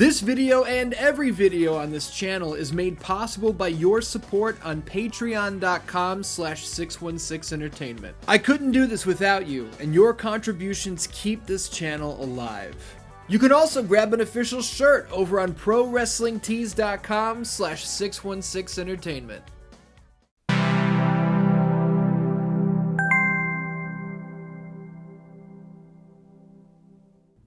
This video and every video on this channel is made possible by your support on patreon.com/616entertainment. I couldn't do this without you, and your contributions keep this channel alive. You can also grab an official shirt over on prowrestlingtees.com/616entertainment.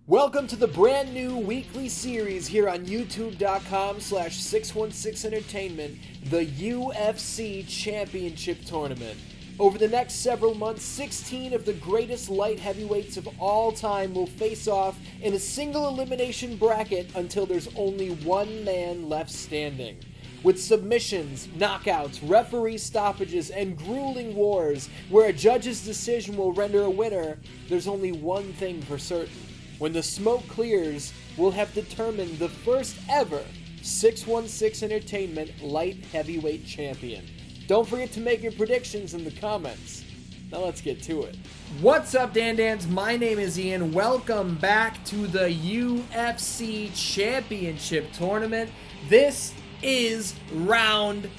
Welcome to the brand new weekly series here on youtube.com/616entertainment, the UFC Championship Tournament. Over the next several months, 16 of the greatest light heavyweights of all time will face off in a single elimination bracket until there's only one man left standing. With submissions, knockouts, referee stoppages, and grueling wars where a judge's decision will render a winner, there's only one thing for certain. When the smoke clears, we'll have determined the first ever 616 Entertainment Light Heavyweight Champion. Don't forget to make your predictions in the comments. Now let's get to it. What's up, Dan-Dans? My name is Ian. Welcome back to the UFC Championship Tournament. This is round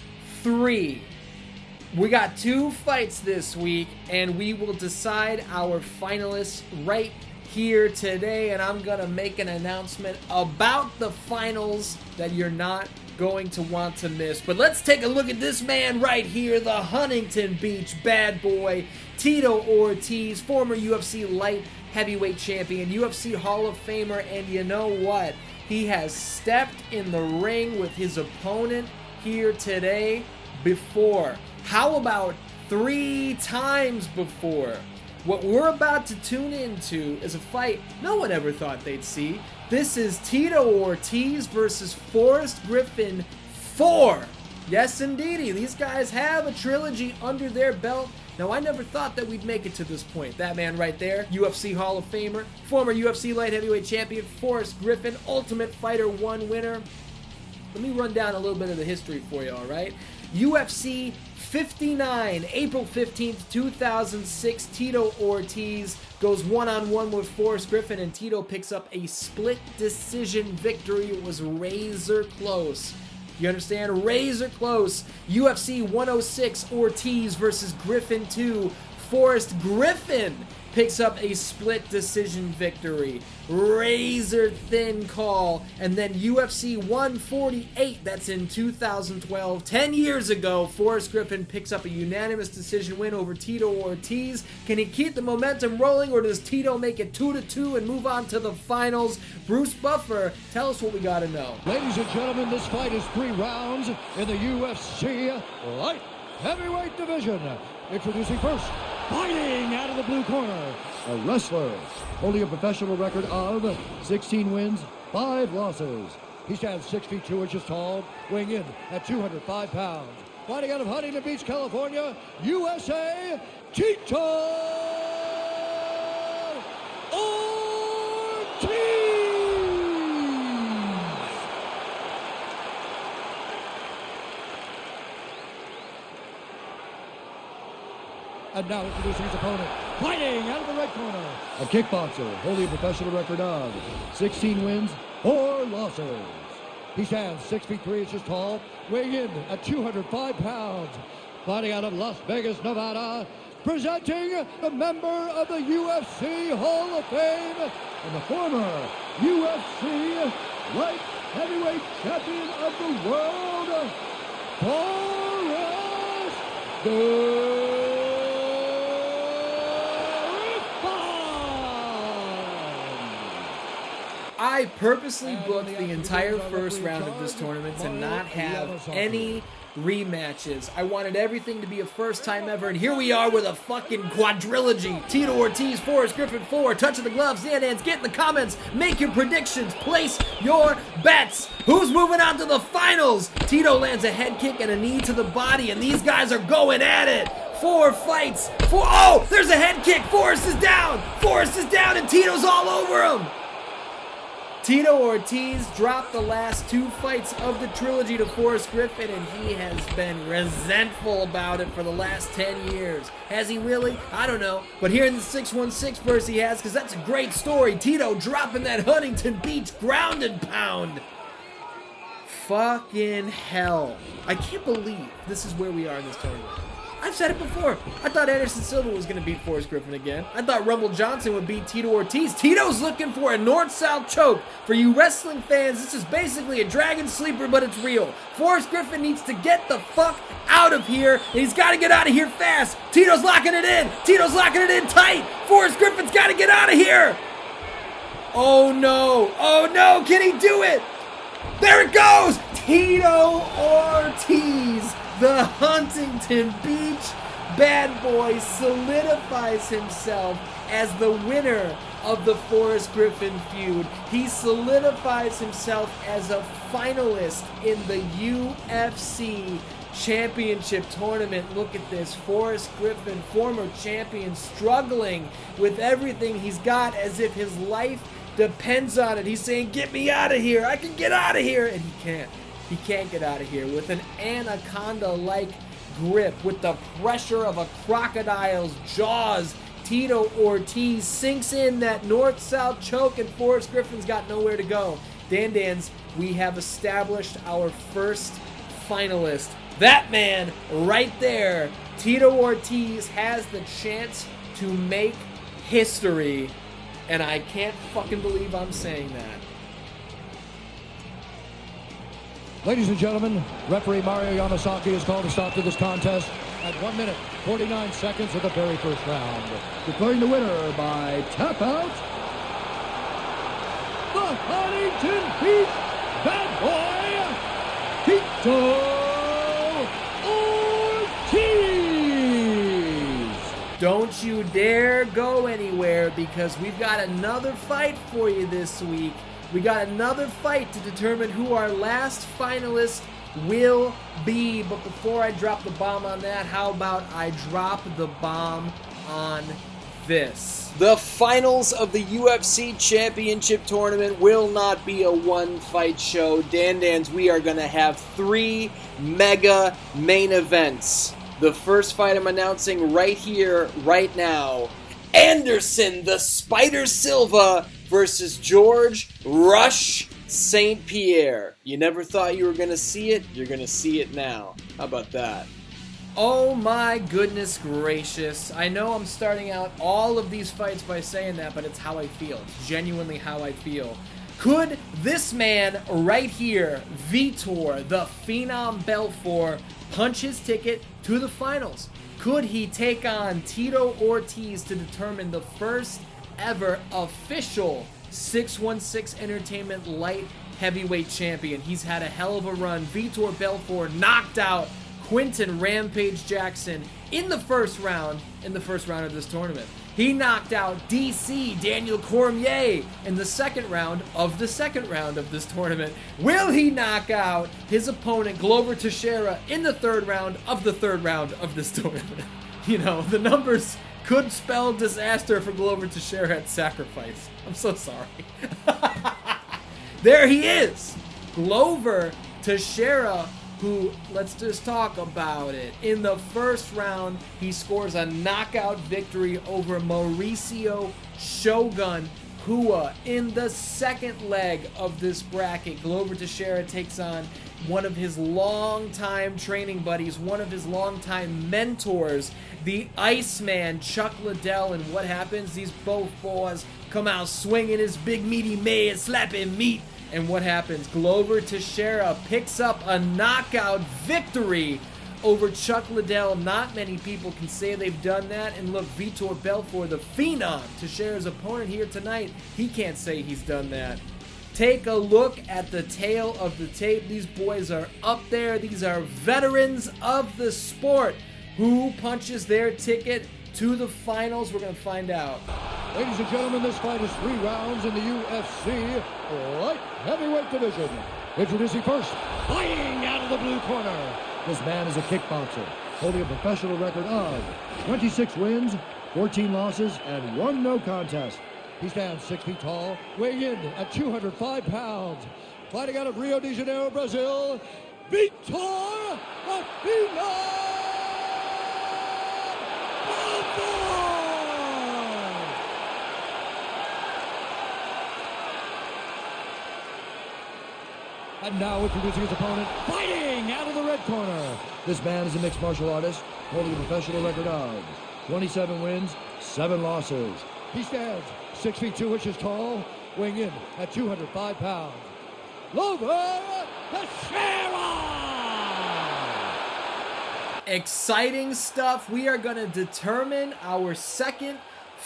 3. We got 2 fights this week, and we will decide our finalists right here today, and I'm gonna make an announcement about the finals that you're not going to want to miss. But let's take a look at this man right here, the Huntington Beach bad boy, Tito Ortiz, former UFC light heavyweight champion, UFC Hall of Famer, and you know what? He has stepped in the ring with his opponent here today before. How about 3 times before? What we're about to tune into is a fight no one ever thought they'd see. This is Tito Ortiz versus FORREST GRIFFIN 4. Yes, indeedy. These guys have a trilogy under their belt. Now, I never thought that we'd make it to this point. That man right there, UFC Hall of Famer, former UFC light heavyweight champion, FORREST GRIFFIN, Ultimate Fighter 1 winner. Let me run down a little bit of the history for you, all right? UFC 59, April 15th, 2006, Tito Ortiz goes one-on-one with FORREST GRIFFIN, and Tito picks up a split decision victory. It was razor close. You understand? Razor close. UFC 106, Ortiz versus Griffin 2. FORREST GRIFFIN picks up a split decision victory. Razor thin call. And then UFC 148, that's in 2012, 10 years ago, FORREST GRIFFIN picks up a unanimous decision win over Tito Ortiz. Can he keep the momentum rolling, or does Tito make it 2-2 and move on to the finals? Bruce Buffer, tell us what we gotta know. Ladies and gentlemen, this fight is 3 rounds in the UFC light heavyweight division. Introducing first, fighting out of the blue corner, a wrestler holding a professional record of 16 wins, 5 losses. He stands 6 feet 2 inches tall, weighing in at 205 pounds. Fighting out of Huntington Beach, California, USA, Tito Ortiz! And now introducing his opponent, fighting out of the red corner, a kickboxer holding a professional record of 16 wins, 4 losses. He stands 6 feet 3 inches tall, weighing in at 205 pounds. Fighting out of Las Vegas, Nevada, presenting a member of the UFC Hall of Fame and the former UFC light heavyweight champion of the world, FORREST GRIFFIN. I purposely booked the entire first round of this tournament to not have any rematches. I wanted everything to be a first time ever, and here we are with a fucking quadrilogy. Tito Ortiz, FORREST GRIFFIN 4, touch of the gloves, Dan-Dans, get in the comments, make your predictions, place your bets. Who's moving on to the finals? Tito lands a head kick and a knee to the body, and these guys are going at it. 4 fights, 4, oh, there's a head kick, FORREST is down, and Tito's all over him. Tito Ortiz dropped the last 2 fights of the trilogy to Forrest Griffin, and he has been resentful about it for the last 10 years. Has he really? I don't know. But here in the 616 verse he has, because that's a great story. Tito dropping that Huntington Beach ground and pound. Fucking hell. I can't believe this is where we are in this tournament. I've said it before. I thought Anderson Silva was going to beat Forrest Griffin again. I thought Rumble Johnson would beat Tito Ortiz. Tito's looking for a north-south choke. For you wrestling fans, this is basically a dragon sleeper, but it's real. Forrest Griffin needs to get the fuck out of here, and he's got to get out of here fast. Tito's locking it in. Tito's locking it in tight. Forrest Griffin's got to get out of here. Oh, no. Oh, no. Can he do it? There it goes. Tito Ortiz. The Huntington Beach bad boy solidifies himself as the winner of the Forrest Griffin feud. He solidifies himself as a finalist in the UFC Championship tournament. Look at this. Forrest Griffin, former champion, struggling with everything he's got as if his life depends on it. He's saying, get me out of here. I can get out of here. And he can't. He can't get out of here with an anaconda-like grip, with the pressure of a crocodile's jaws. Tito Ortiz sinks in that north-south choke, and Forrest Griffin's got nowhere to go. Dan, we have established our first finalist. That man right there, Tito Ortiz, has the chance to make history, and I can't fucking believe I'm saying that. Ladies and gentlemen, referee Mario Yamasaki has called a stop to this contest at 1 minute, 49 seconds of the very first round. Declaring the winner by tap out, the Huntington Beach bad boy, Tito Ortiz. Don't you dare go anywhere, because we've got another fight for you this week. We got another fight to determine who our last finalist will be. But before I drop the bomb on that, how about I drop the bomb on this? The finals of the UFC Championship Tournament will not be a one-fight show. Dan, we are going to have 3 mega main events. The first fight I'm announcing right here, right now. Anderson the Spider Silva versus George Rush St. Pierre. You never thought you were going to see it? You're going to see it now. How about that? Oh my goodness gracious. I know I'm starting out all of these fights by saying that, but it's how I feel. It's genuinely how I feel. Could this man right here, Vitor, the Phenom Belfort, punch his ticket to the finals? Could he take on Tito Ortiz to determine the first ever official 616 Entertainment light heavyweight champion? He's had a hell of a run. Vitor Belfort knocked out Quinton Rampage Jackson in the first round of this tournament. He knocked out DC Daniel Cormier in the second round of this tournament. Will he knock out his opponent Glover Teixeira in the third round of this tournament? You know, the numbers could spell disaster for Glover Teixeira at Sacrifice. I'm so sorry. There he is, Glover Teixeira, who, let's just talk about it. In the first round, he scores a knockout victory over Mauricio Shogun Hua. In the second leg of this bracket, Glover Teixeira takes on one of his longtime training buddies, one of his longtime mentors, the Iceman, Chuck Liddell. And what happens? These both boys come out swinging his big meaty man, slapping meat. And what happens? Glover Teixeira picks up a knockout victory over Chuck Liddell. Not many people can say they've done that. And look, Vitor Belfort, the Phenom, Teixeira's opponent here tonight, he can't say he's done that. Take a look at the tail of the tape. These boys are up there. These are veterans of the sport. Who punches their ticket to the finals? We're going to find out. Ladies and gentlemen, this fight is 3 rounds in the UFC light heavyweight division. Introducing first, fighting out of the blue corner. This man is a kickboxer, holding a professional record of 26 wins, 14 losses, and 1 no contest. He stands 6 feet tall, weighing in at 205 pounds. Fighting out of Rio de Janeiro, Brazil, VITOR BELFORT! And now introducing his opponent, fighting out of the red corner. This man is a mixed martial artist, holding a professional record of 27 wins, 7 losses. He stands 6 feet 2 inches tall, weighing in at 205 pounds. GLOVER TEIXEIRA! Exciting stuff. We are going to determine our second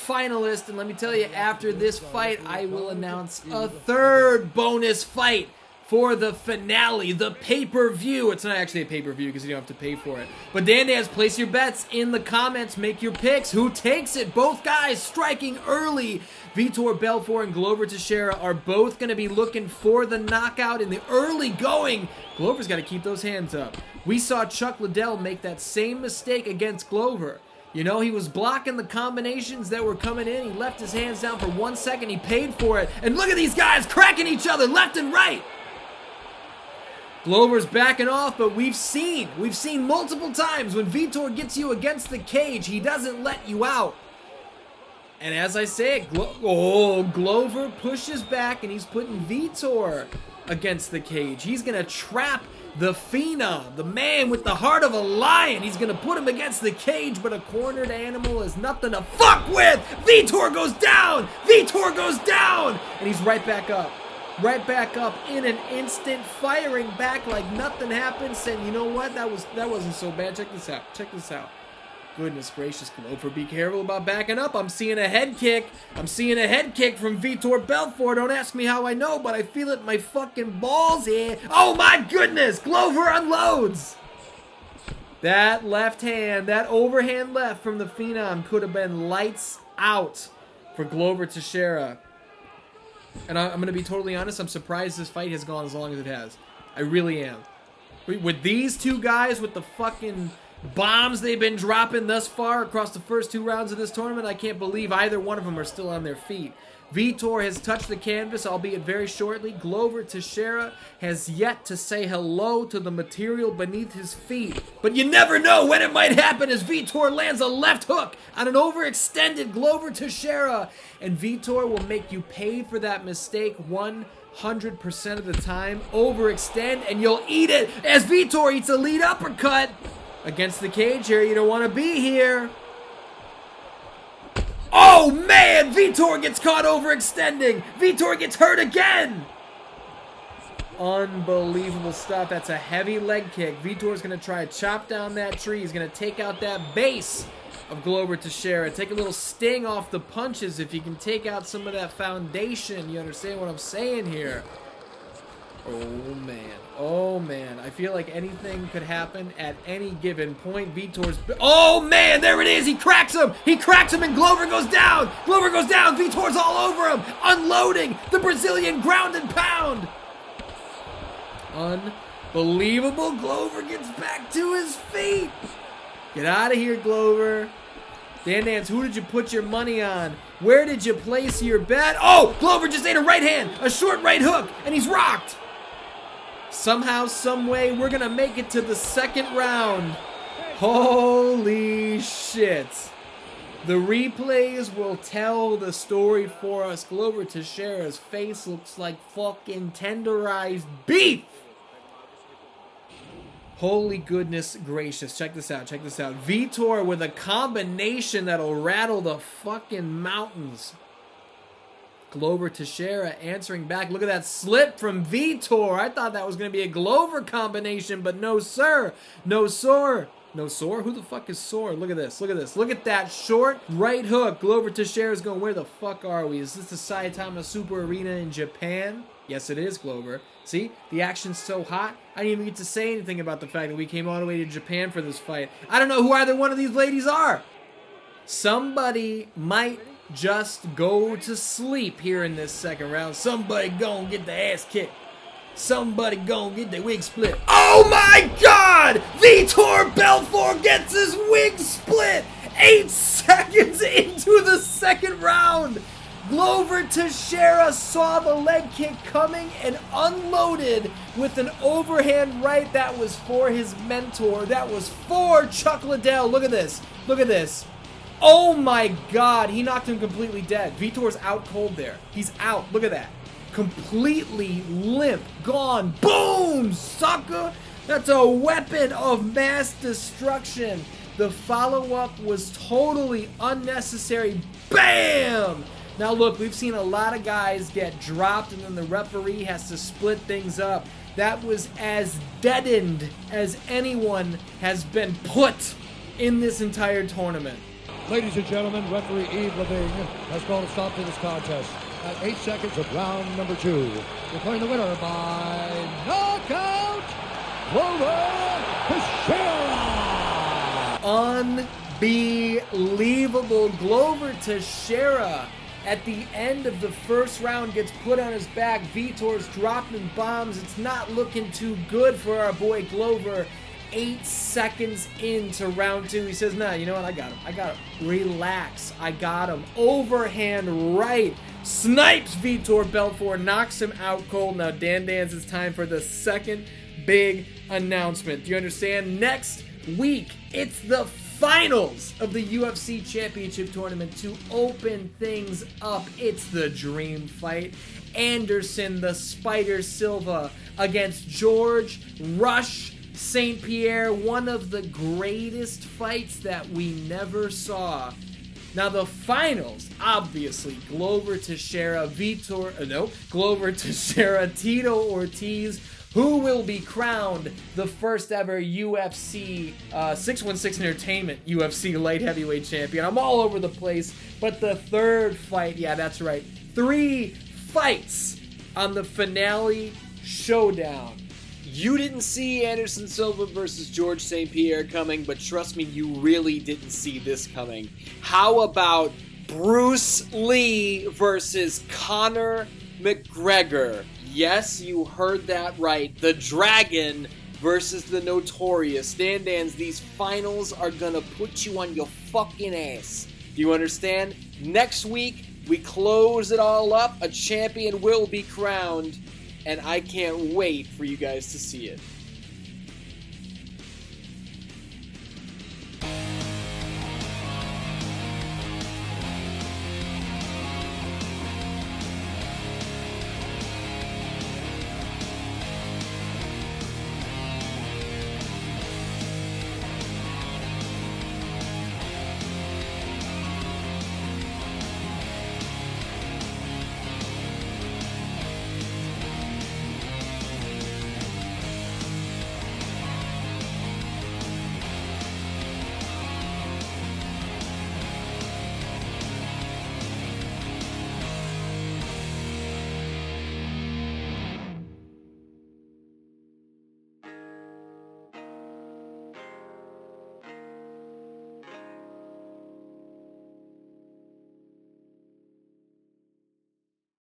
finalist, and let me tell you, after this fight, I will announce a third bonus fight for the finale, the pay-per-view. It's not actually a pay-per-view because you don't have to pay for it. But Dan, place your bets in the comments. Make your picks. Who takes it? Both guys striking early. VITOR Belfort and GLOVER TEIXEIRA are both going to be looking for the knockout in the early going. Glover's got to keep those hands up. We saw Chuck Liddell make that same mistake against Glover. You know, he was blocking the combinations that were coming in. He left his hands down for 1 second. He paid for it. And look at these guys cracking each other left and right. Glover's backing off, but we've seen multiple times when VITOR gets you against the cage, he doesn't let you out. And as I say it, Glover pushes back and he's putting VITOR against the cage. He's going to trap the phenom, the man with the heart of a lion. He's going to put him against the cage, but a cornered animal is nothing to fuck with. VITOR goes down. VITOR goes down. And he's right back up. Right back up in an instant, firing back like nothing happened, saying, you know what, that wasn't so bad. Check this out. Check this out. Goodness gracious, Glover, be careful about backing up. I'm seeing a head kick. I'm seeing a head kick from VITOR Belfort. Don't ask me how I know, but I feel it in my fucking balls here. Oh my goodness, Glover unloads. That left hand, that overhand left from the phenom could have been lights out for GLOVER TEIXEIRA. And I'm going to be totally honest, I'm surprised this fight has gone as long as it has. I really am. With these two guys, with the fucking bombs they've been dropping thus far across the first 2 rounds of this tournament, I can't believe either one of them are still on their feet. VITOR has touched the canvas, albeit very shortly. GLOVER TEIXEIRA has yet to say hello to the material beneath his feet. But you never know when it might happen as VITOR lands a left hook on an overextended GLOVER TEIXEIRA. And VITOR will make you pay for that mistake 100% of the time. Overextend and you'll eat it as VITOR eats a lead uppercut against the cage here. You don't want to be here. Oh man, VITOR gets caught overextending. VITOR gets hurt again. Unbelievable stuff. That's a heavy leg kick. VITOR's going to try to chop down that tree. He's going to take out that base of GLOVER TEIXEIRA. Take a little sting off the punches if you can take out some of that foundation. You understand what I'm saying here? Oh man. Oh man. I feel like anything could happen at any given point. VITOR's... Oh man, there it is. He cracks him. He cracks him and Glover goes down. Glover goes down. VITOR's all over him. Unloading the Brazilian ground and pound. Unbelievable. Glover gets back to his feet. Get out of here, Glover. Dan, who did you put your money on? Where did you place your bet? Oh, Glover just ate a right hand, a short right hook, and he's rocked. Somehow, some way, we're going to make it to the second round. Holy shit. The replays will tell the story for us. GLOVER TEIXEIRA's face looks like fucking tenderized beef. Holy goodness gracious. Check this out. Check this out. VITOR with a combination that'll rattle the fucking mountains. GLOVER TEIXEIRA answering back. Look at that slip from VITOR. I thought that was going to be a Glover combination, but no, sir. No, sir. No, sore? Who the fuck is sore? Look at this. Look at this. Look at that short right hook. GLOVER TEIXEIRA is going, where the fuck are we? Is this the Saitama Super Arena in Japan? Yes, it is, Glover. See? The action's so hot. I didn't even get to say anything about the fact that we came all the way to Japan for this fight. I don't know who either one of these ladies are. Somebody might just go to sleep here in this second round. Somebody gonna get the ass kicked. Somebody gonna get the wig split. Oh my God! VITOR Belfort gets his wig split 8 seconds into the second round. Glover Teixeira saw the leg kick coming and unloaded with an overhand right that was for his mentor. That was for Chuck Liddell. Look at this. Look at this. Oh my God. He knocked him completely dead. Vitor's out cold there. He's out. Look at that. Completely limp. Gone. Boom, sucker. That's a weapon of mass destruction. The follow-up was totally unnecessary. Bam! Now look, we've seen a lot of guys get dropped and then the referee has to split things up. That was as deadened as anyone has been put in this entire tournament. Ladies and gentlemen, referee Yves Leving has called a stop to this contest at 8 seconds of round number 2. Declaring the winner by knockout, Glover Teixeira! Unbelievable. Glover Teixeira at the end of the first round gets put on his back. Vitor's dropping bombs. It's not looking too good for our boy Glover. 8 seconds into round 2, he says, nah, you know what, I got him. Relax, I got him. Overhand right. Snipes Vitor Belfort, knocks him out cold. Now, Dan, it's time for the second big announcement. Do you understand? Next week, it's the finals of the UFC Championship Tournament to open things up. It's the dream fight. Anderson the Spider Silva against George Rush St. Pierre, one of the greatest fights that we never saw. Now the finals, obviously, Glover Teixeira, Glover Teixeira, Tito Ortiz, who will be crowned the first ever UFC 616 Entertainment UFC light heavyweight champion. I'm all over the place, but the third fight, yeah, that's right, 3 fights on the finale showdown. You didn't see Anderson Silva versus George St. Pierre coming, but trust me, you really didn't see this coming. How about Bruce Lee versus Conor McGregor? Yes, you heard that right. The Dragon versus the Notorious. Dans, these finals are gonna put you on your fucking ass. Do you understand? Next week, we close it all up. A champion will be crowned. And I can't wait for you guys to see it.